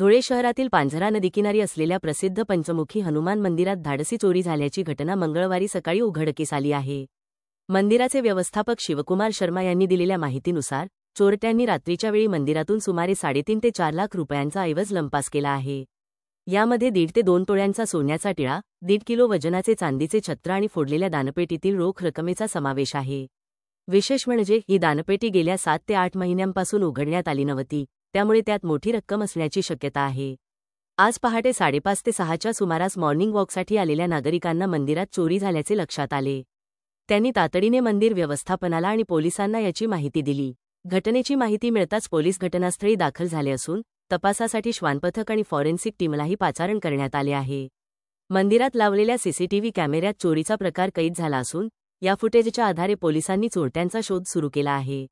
धुळे शहरातील पांझरा नदीकिनारी असलेल्या प्रसिद्ध पंचमुखी हनुमान मंदिरात धाडसी चोरी झाल्याची घटना मंगळवारी सकाळी उघडकीस आली आहे. मंदिराचे व्यवस्थापक शिवकुमार शर्मा यांनी दिलेल्या माहितीनुसार चोरट्यांनी रात्रीच्या वेळी मंदिरातून सुमारे 3.5 ते 4 लाख रुपयांचा ऐवज लंपास केला आहे. यामध्ये 1.5 ते 2 तोळ्यांचा सोन्याचा टिळा, 1.5 किलो वजनाचे चांदीचे छत्र आणि फोडलेल्या दानपेटीतील रोख रकमेचा समावेश आहे. विशेष म्हणजे ही दानपेटी गेल्या 7 ते 8 महिन्यांपासून उघडण्यात आली नव्हती, त्यामुळे त्यात मोठी रक्कम असण्याची शक्यता आहे. आज पहाटे 5:30 ते 6च्या सुमारास मॉर्निंग वॉकसाठी आलेल्या नागरिकांना मंदिरात चोरी झाल्याचे लक्षात आले. त्यांनी तातडीने मंदिर व्यवस्थापनाला आणि पोलिसांना याची माहिती दिली. घटनेची माहिती मिळताच पोलीस घटनास्थळी दाखल झाले असून तपासासाठी श्वानपथक आणि फॉरेन्सिक टीमलाही पाचारण करण्यात आले आहे. मंदिरात लावलेल्या सीसीटीव्ही कॅमेऱ्यात चोरीचा प्रकार कैद झाला असून या फुटेजच्या आधारे पोलिसांनी चोरट्यांचा शोध सुरू केला आहे.